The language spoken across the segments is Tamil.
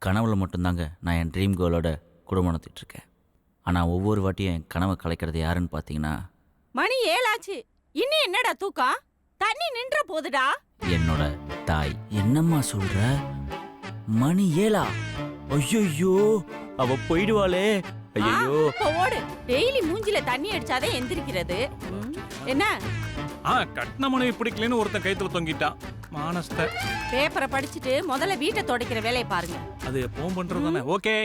கனவுல மட்டும்தாங்க நான் என் ட்ரீம் கேர்ளோட குடும்பம் நடத்திட்டுருக்கேன். ஆனால் ஒவ்வொரு வாட்டியும் என் கனவை கலைக்கிறது யாருன்னு பார்த்தீங்கன்னா மணி 7 ஆச்சு. இன்னும் என்னடா தூக்கம்? தண்ணி நின்ற போதுடா. என்னோட தாய். என்னம்மா சொல்ற? மணி 7? ஐயோ, அவ போயிடுவாளே. ஐயோ, ஓடு. டெய்லி மூஞ்சில தண்ணி அடிச்சாதே எந்திரிக்கிறது. என்ன கட்டின மனைவி பிடிக்கலன்னு ஒருத்தன் கைத்துல தொங்கிட்டான். மானஸ்த பேப்பரை படிச்சுட்டு முதல்ல வீட்டை துடைக்கிற வேலையை பாருங்க. அது எப்பவும் பண்றதுதானே. ஓகே,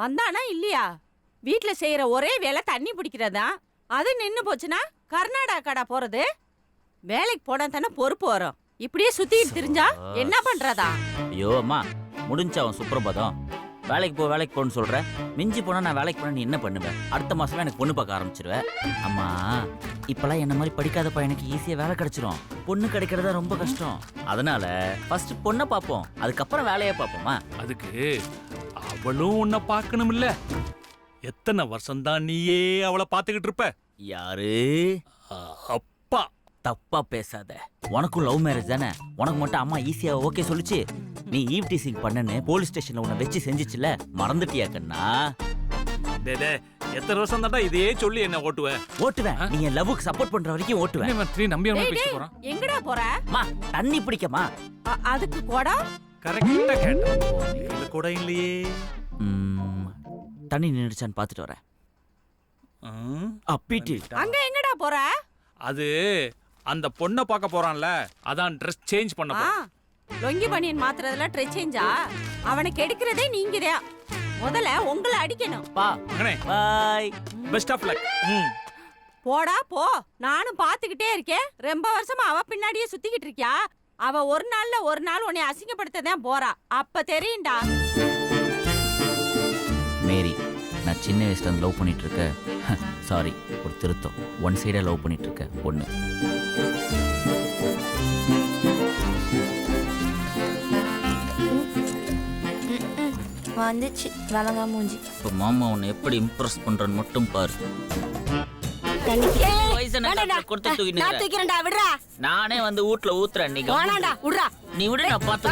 வந்தானா இல்லையா? வீட்டுல செய்யற ஒரே வேலை தண்ணி பிடிக்கிறதா. அது நின்னு போச்சுன்னா கர்நாடகாடா போறது. வேலைக்கு போனா தானே பொறுப்பு வரும். இப்படியே சுத்திட்டு திரிஞ்சா என்ன பண்றதா? ஐயோ அம்மா, முடிஞ்சா அவன் சுப்பிரபாதம். வேலைக்கு போன்னு சொல்ற. மிஞ்சி போனா நான் வேலைக்கு போனா நீ என்ன பண்ணுவேன்? அடுத்த மாசமே எனக்கு பொண்ணு பார்க்க ஆரம்பிச்சிருவேன். அம்மா, இப்பெல்லாம் என்ன மாதிரி படிக்காத பையனுக்கு ஈஸியா வேலை கிடைச்சிரும். பொண்ணு கிடைக்கிறதா ரொம்ப கஷ்டம். அதனால ஃபர்ஸ்ட் பொண்ணை பார்ப்போம், அதுக்கப்புறம் வேலையை பார்ப்போமா. அதுக்கு அவளும் உன்னை பார்க்கணும் இல்ல? எத்தனை வருஷம் தான் நீயே அவளை பார்த்துக்கிட்டு இருப்ப? யாரு? அப்பா. தப்பா பேசாத. உனக்கும் லவ் மேரேஜ் தானே? உனக்கு மட்டும் அம்மா ஈஸியா ஓகே சொல்லுச்சு. நீ ஈவ் டீசிங் பண்ணனு போலீஸ் ஸ்டேஷன்ல உன்னை வச்சு செஞ்சிச்சுல, மறந்துட்டியா கண்ணா? எத்தனை வருஷம் தாண்டா இதையே சொல்லி என்ன ஓட்டுவேன்? நீ என் லவ்வுக்கு சப்போர்ட் பண்ற வரைக்கும் ஓட்டுவேன். எங்கடா போற? தண்ணி பிடிக்கமா? அதுக்கு கூட கரெக்டா கேட்டேன். கூட இல்லையே. தண்ணி நின்னுச்சான்னு பாத்துட்டு வரேன். அப்பிட்டு அங்க எங்கடா போற? அது அந்த பொண்ணை பார்க்க போறான்ல, அதான் ட்ரெஸ் சேஞ்ச் பண்ண போறான். லொங்கி பனியன் மாத்துறதுல ட்ரெஸ் சேஞ்சா? அவனை கெடுக்கிறதே நீங்கதான். முதல்ல உங்களை அடிக்கணும். பை. Best of luck. போடா போ. நானும் பாத்துக்கிட்டே இருக்கேன். ரொம்ப வருஷமா அவ பின்னாடியே சுத்திக்கிட்டு இருக்கியா? அவ ஒரு நாள் உன்னை அசிங்கப்படுத்ததான் போறா. அப்ப தெரியும்டா. மேரி, நான் சின்ன வயசுல லவ் பண்ணிட்டு இருக்கேன். சாரி, ஒரு திருத்தம். ஒன் சைடா லவ் பண்ணிட்டு இருக்கேன் பொண்ணு. வந்துச்சு வலங்கா மூஞ்சி. இப்போ மாமா உன்னை எப்படி இம்ப்ரெஸ் பண்றன்னு மட்டும் பாரு. நானே வந்து வீட்ல ஊத்துறேன். நீ விட நான் பார்த்து.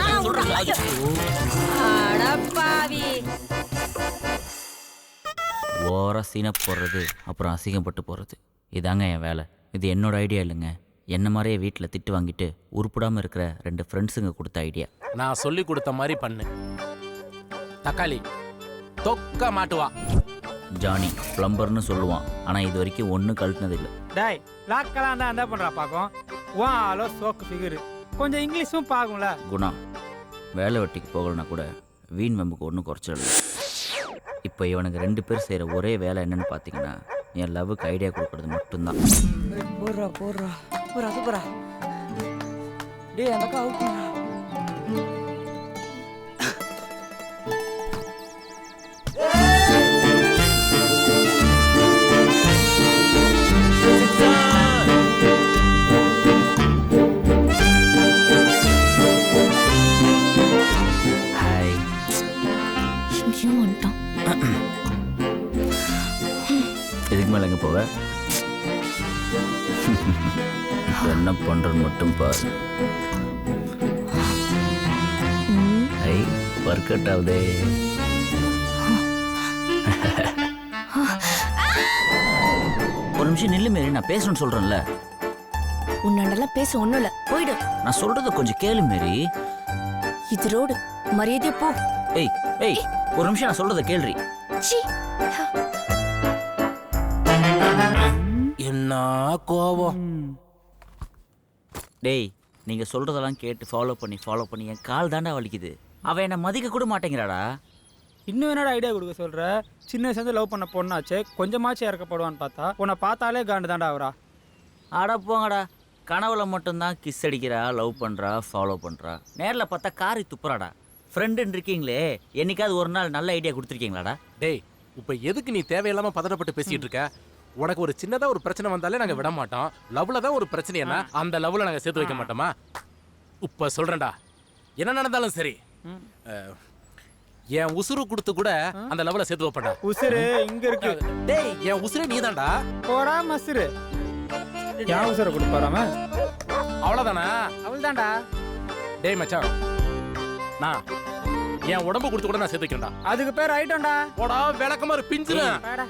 ஓவரா சீன போடுறது, அப்புறம் அசிங்கப்பட்டு போறது, இதாங்க என் வேலை. இது என்னோட ஐடியா இல்லைங்க. என்ன மாதிரியே வீட்டில் திட்டு வாங்கிட்டு உருப்படாமல் இருக்கிற 2 ஃப்ரெண்ட்ஸுங்க கொடுத்த ஐடியா. நான் சொல்லி கொடுத்த மாதிரி பண்ணு. தக்காளி தொக்க மாட்டுவா. ஜானி பிளம்பர்னு சொல்லுவான், ஆனால் இது வரைக்கும் ஒன்றும் கழட்டினது இல்லை. டேய், லாக்கெல்லாம் தான் என்ன பண்ணுறா பார்க்கும். வாலோ சோக்கு ஃபிகரு கொஞ்சம் இங்கிலீஷும் பார்க்கும்ல. குணா, வேலை வெட்டிக்கு போகலன்னா கூட வீண் வெம்புக்கு ஒன்றும் குறைச்சிடல. இப்போ இவனுக்கு 2 பேர் செய்கிற ஒரே வேலை என்னன்னு பார்த்தீங்கன்னா, என் லவ்வுக்கு ஐடியா கொடுக்கறது மட்டும்தான். போறா டேய், அந்த அக்கா அவுட் பண்ணா. இதுக்கு மேலே எங்கே போவ? என்ன பண்றது மட்டும் பாரு. ஐ ஒர்க் அவுட் ஆகுதே. ஒரு நிமிஷம் நில்லு மேரி, நான் பேசணும்னு சொல்றேன்ல. உன்னாண்டெல்லாம் பேச ஒண்ணும் இல்ல, போயிடு. நான் சொல்றத கொஞ்சம் கேளு மேரி. இது ரோடு, மரியாதையா போ. ஏய் ஏய், ஒரு நிமிஷம் நான் சொல்றத கேள்றி. என்ன கோபம். டேய், நீங்க சொல்றதெல்லாம் கேட்டு ஃபாலோ பண்ணி என் கால் தாண்டா வலிக்குது. அவன் என்ன மதிக்க கூட மாட்டேங்கிறாடா. இன்னும் என்னடா ஐடியா கொடுக்க சொல்ற? சின்ன வயசுல லவ் பண்ண பொண்ணாச்சே, கொஞ்சமாச்சும் இறக்கப்படுவான்னு பார்த்தா உன்னை பார்த்தாலே காண்டு தாண்டா அவரா. ஆடா போங்கடா. கனவுல மட்டும்தான் கிஸ் அடிக்கிறா, லவ் பண்றா, ஃபாலோ பண்றா. நேரில் பார்த்தா காரி துப்புறாடா. ஃப்ரெண்டுன்னு இருக்கீங்களே, என்னைக்காவது ஒரு நாள் நல்ல ஐடியா கொடுத்துருக்கீங்களாடா? டேய், இப்போ எதுக்கு நீ தேவையில்லாம பதட்டப்பட்டு பேசிட்டு இருக்க? உனக்கு ஒரு சின்னதா ஒரு பிரச்சனை வந்தாலே நாங்க விட மாட்டோம். லவ்ல தான் ஒரு பிரச்சனை, என்ன அந்த லவ்ல நாங்க சேர்த்து வைக்க மாட்டோமா? இப்ப சொல்றேன்டா, என்ன நடந்தாலும் சரி, என் உசுறு கொடுத்து கூட அந்த லவ்ல சேர்த்து வைப்படா. உசுறு இங்க இருக்கு. டேய், என் உசுரே நீதான்டா. போடா மசுரு. என் உசுரை கொடுப்பாராம? அவ்வளவுதானா? அவள் தான்டா. டேய் மச்சான், நான் என் உடம்பு கொடுத்து கூட நான் சேர்த்து வைக்கிறேன்டா. அதுக்கு பேர் ஐட்டம்டா. போடா விளக்கமா பிஞ்சிரும். வாடா.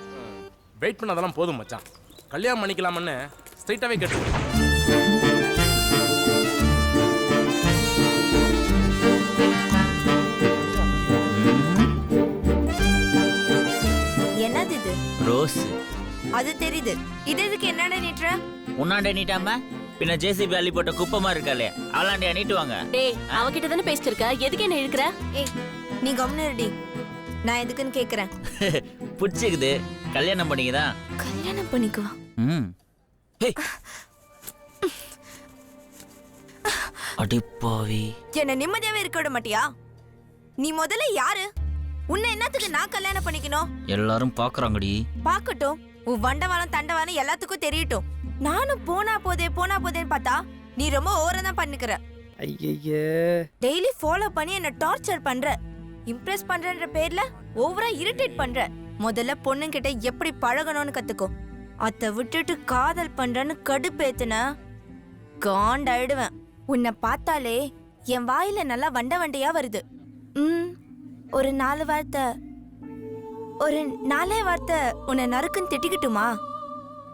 வெயிட் பண்ணதெல்லாம் போதும் மச்சான். கல்யாணம் பண்ணிக்கலாம்னு ஸ்ட்ரைட்டாவே கேட்டு. என்னது இது? ரோஸ் அது தெரியுது. இது எதுக்கு என்னடா நீட்ற? உன்னாண்ட நீட்டாம பின்ன ஜேசிபி அள்ளி போட்ட குப்பமா இருக்காளே அவளாண்டியா நீட்டுவாங்க. டேய் அவகிட்ட தானே பேசிட்டு இருக்க, எதுக்கு என்ன இழுக்கிற? ஏய் நீ கம்முனு இருடி. நான் எதுக்குன்னு கேக்குறேன். புடிச்சுக்குது கல்யாணம் பண்ணிக்கதான். கல்யாணம் பண்ணிக்குவா? ம் அடிப்பாவி, என்ன நிம்மதியாவே இருக்க விட மாட்டியா? நீ முதல்ல யாரு? உன்னை என்னத்துக்கு நான் கல்யாணம் பண்ணிக்கணும்? எல்லாரும் பாக்குறாங்கடி. பாக்கட்டும், உன் வண்டவாளம் தண்டவாளம் எல்லாத்துக்கும் தெரியட்டும். நானும் போனா போதேன்னு பார்த்தா நீ ரொம்ப ஓவரா தான் பண்ணிக்கிற. ஐயையே. டெய்லி ஃபாலோ பண்ணி என்ன டார்ச்சர் பண்ற. இம்ப்ரெஸ் பண்றன்ற பேர்ல ஓவரா இரிட்டேட் பண்ற. முதல்ல பொண்ணுங்கிட்ட எப்படி பழகணும்னு கத்துக்கோ. அத விட்டுட்டு காதல் பண்றன்னு கடுப்பேத்துன காண்டாயிடுவேன். உன்னை பார்த்தாலே என் வாயில நல்லா வண்டையா வருது. ஒரு 4 வார்த்தை உன்னை நறுக்குன்னு திட்டிக்கிட்டுமா?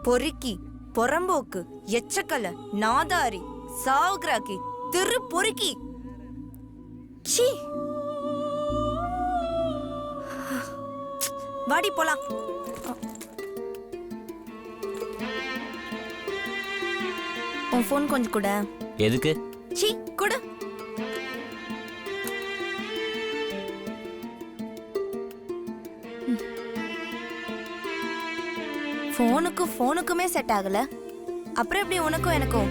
பொறுக்கி, பொறம்போக்கு, எச்சக்கல, நாதாரி, சாவுகிராக்கி, திரு பொறுக்கி. சீ, வாடி போலாம். உன் ஃபோன் கொஞ்சம் கூட. எதுக்கு? சீ கொடு. ஃபோனுக்குமே செட் ஆகல, அப்புறம் எப்படி உனக்கும் எனக்கும்?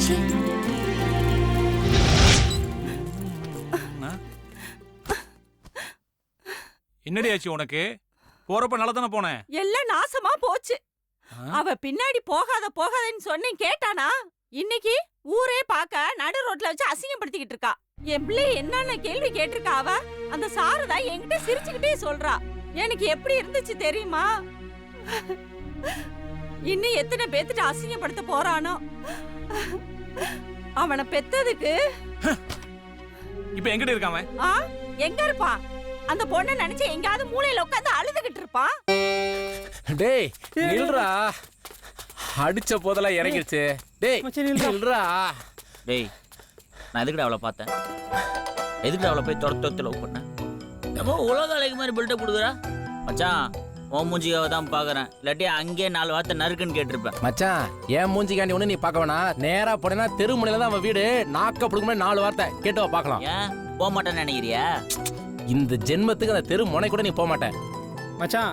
சீ. என்னடி ஆச்சு உனக்கு? போறப்ப நல்லா தானே போனேன். எல்லாம் நாசமா போச்சு. அவ பின்னாடி போகாதன்னு சொன்னேன், கேட்டானா? இன்னைக்கு ஊரே பார்க்க நடு ரோட்ல வச்சு அசிங்கப்படுத்திக்கிட்டு இருக்கா. என் பிள்ளை என்னென்ன கேள்வி கேட்டிருக்கா அவ. அந்த சாரதா என்கிட்ட சிரிச்சுக்கிட்டே சொல்றா. எனக்கு எப்படி இருந்துச்சு தெரியுமா? இன்னும் எத்தனை பேத்துட்டு அசிங்கப்படுத்த போறானோ. அவனை பெத்ததுக்கு இப்ப எங்கிட்ட இருக்காம? எங்க இருப்பான்? அந்த பொண்ணை நினைச்சு எங்கயாவது மூலையில உட்காந்து அழுதுகிட்டு இருப்பான். டேய் நில்றா, அடிச்ச போதெல்லாம் இறங்கிருச்சு. டேய் நில்றா. டேய் நான் எதுக்குடா அவளை பார்த்தேன்? எதுக்குடா அவளை போய் தொட லவ் பண்ணேன்? ஏதோ உலக அழகு மாதிரி பில்டப் கொடுக்குறா. மச்சான் உன் மூஞ்சிக்காக தான் பாக்குறேன், இல்லாட்டி அங்கேயே 4 வார்த்தை நறுக்குன்னு கேட்டிருப்பேன். மச்சான் என் மூஞ்சிக்காண்டி ஒண்ணு நீ பார்க்க வேணா. நேரா போனா தெருமுனையில தான் அவன் வீடு. நாக்க பிடிக்குமே 4 வார்த்தை கேட்டு பார்க்கலாம். ஏன் போக மாட்டேன்னு நினைக்கிறியா? இந்த ஜென்மத்துக்கு அந்த தெரு முனை கூட நீ போக மாட்டேன். மச்சான்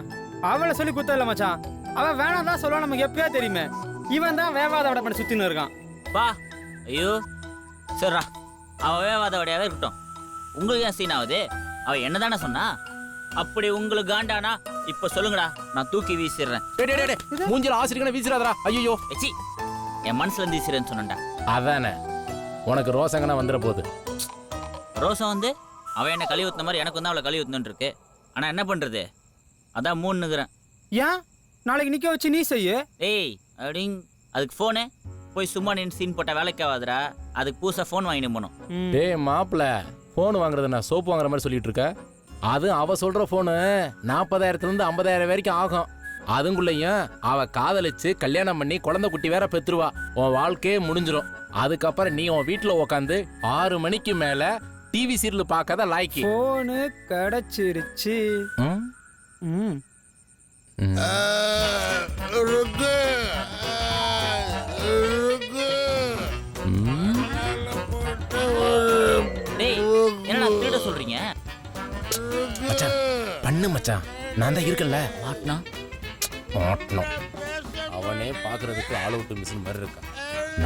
அவளை சொல்லி குத்தல மச்சான். அவன் வேணாம் தான் சொல்லுவான், நமக்கு எப்பயா தெரியுமே. இவன் தான் வேவாத விட பண்ண சுத்தின்னு இருக்கான். பா ஐயோ சரிடா, அவன் வேவாத வடையாவே இருக்கட்டும். உங்களுக்கு ஏன் சீன் ஆகுது? அவ என்னதானே சொன்னா? அப்படி உங்களுக்கு காண்டானா இப்ப சொல்லுங்கடா, நான் தூக்கி வீசிடுறேன். மூஞ்சில ஆசிரியர் வீசிடாதடா. ஐயோ எச்சி, என் மனசுல இருந்து வீசிடுறேன்னு சொன்னேன்டா. அதானே உனக்கு ரோசங்கனா வந்துட போகுது. ரோசம் வந்து அவன் என்ன கழுவி ஊத்துன மாதிரி எனக்கு வந்து அவளை கழுவி ஊத்துன்னு இருக்கு. ஆனா என்ன பண்றது, அதான் 3ன்னுக்குறேன். ஏன் நாளைக்கு நிக்க வச்சு நீ செய்ய? ஏய் அப்படிங், அதுக்கு போனு போய் சும்மா நின்று சீன் போட்ட வேலைக்கு ஆகாதுடா. அதுக்கு புதுசா போன் வாங்கிட்டு போகணும். டேய் மாப்பிள்ள, போன் வாங்குறது நான் சோப்பு வாங்குற மாதிரி சொல்லிட்டு இருக்க. அது அவ சொல்ற போனு 40,000 இருந்து 50,000 வரைக்கும் ஆகும். அதுக்குள்ளயும் அவ காதலிச்சு கல்யாணம் பண்ணி குழந்தை குட்டி வேற பெற்றுருவா. உன் வாழ்க்கையே முடிஞ்சிடும். அதுக்கப்புறம் நீ உன் வீட்டுல உட்காந்து 6 மணிக்கு மேல டிவி சீரியல் பார்க்காத லாய்க்கு. போனு கிடைச்சிருச்சு. டேய் என்னடா திருட சொல்றீங்க? மச்சான் பண்ணு மச்சான், நான் தான் இருக்கேன்ல. மாட்னா மாட்டணும். அவனே பாக்குறதுக்கு ஆல் அவுட் மிஷின் மாதிரி இருக்கான்.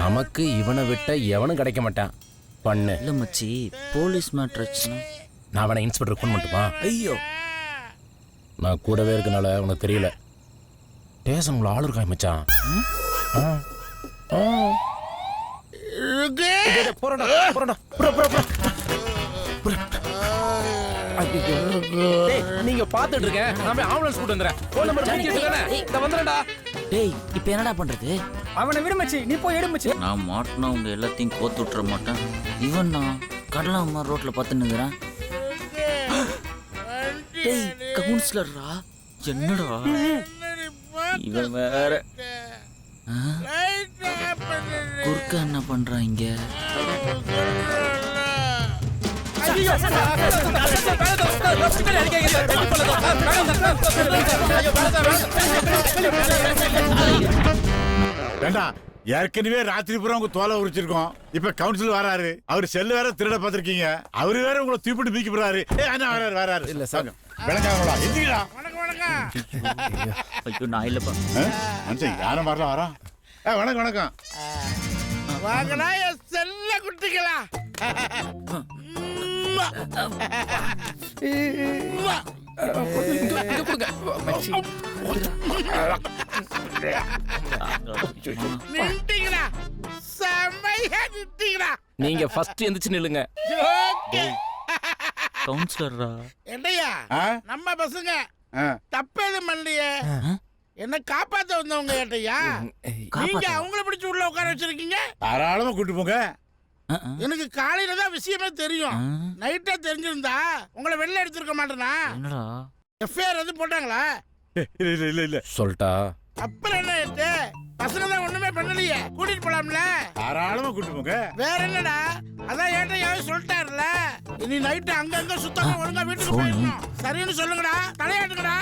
நமக்கு இவனை விட்ட எவனும் கிடைக்க மாட்டான். பண்ணு. இல்ல மச்சி, போலீஸ் மேட்ருச்சுனா நான் அவனை இன்ஸ்பெக்டர் ஃபோன் பண்ணட்டுமா? ஐயோ நான் கூடவே இருக்கனால உனக்கு தெரியல. ஸ்டேஷன்ல ஆள் இருக்காய் மச்சான். போறடா போறடா. டேய், நீங்க பாத்துட்டு இருக்க நான் போய் ஆம்புலன்ஸ் கூட்டு வந்துறேன். போன் நம்பர் பண்ணிட்டு தானே இந்த வந்துறடா. டேய் இப்போ என்னடா பண்றது? அவனை விடு மச்சி, நீ போய் எடு மச்சி. நான் மாட்டினா உங்க எல்லாத்தையும் கோத்து விட்டுற மாட்டேன். இவன் நான் கடலை அம்மா ரோட்ல பார்த்து நிற்கிறேன். டேய் கவுன்சிலர்ரா, என்னடா இவன் வேற. குறுக்க என்ன பண்றான் இங்க? வேண்டாம், ஏற்கனவே ராத்திரி பூரா உங்க தோலை உரிச்சிருக்கோம். இப்ப கவுன்சில் வராரு, அவரு செல்லு வேற திருட பாத்திருக்கீங்க. அவரு வேற உங்களை தூப்பிட்டு மீக்கி போறாரு. வராரு இல்ல சார். விளங்காங்களா? எந்திரிங்களா? ஐயோ நான் இல்லப்பா. மனுஷன் யானை மாதிரிலாம் வரான். வணக்கம் வணக்கம். வாங்கடா என் செல்ல குட்டிகளா. நின்ட்டீங்களா? செம்மையா நின்ட்டீங்களா? நீங்க ஃபர்ஸ்ட் எந்திரிச்சு நில்லுங்க. கவுன்சிலர்ரா. என்னையா நம்ம பசங்க தப்பு எதுவும் பண்ணலையே. என்ன காப்பாத்த வந்தவங்க கேட்டையா? நீங்க அவங்கள பிடிச்சு உள்ள உட்கார வச்சிருக்கீங்க. தாராளமா கூட்டு போங்க. எனக்கு காலையில தான் விஷயமே தெரியும். நைட்டா தெரிஞ்சிருந்தா உங்களை வெளில எடுத்திருக்க மாட்டேனா? என்னடா எஃப்ஐஆர் எதுவும் போட்டாங்களா? இல்ல இல்ல இல்ல இல்ல. சொல்லிட்டா அப்புறம் என்ன ஆயிட்டு? பசங்க தான் ஒண்ணுமே பண்ணலையே, கூட்டிட்டு போலாம்ல. தாராளமா கூட்டு போங்க. வேற என்னடா? அதான் ஏட்டையாவது சொல்லிட்டாருல, இனி நைட்டு அங்கங்க சுத்தமா ஒழுங்கா வீட்டுக்கு போயிடணும். சரின்னு சொல்லுங்கடா, தலையாட்டுங்கடா.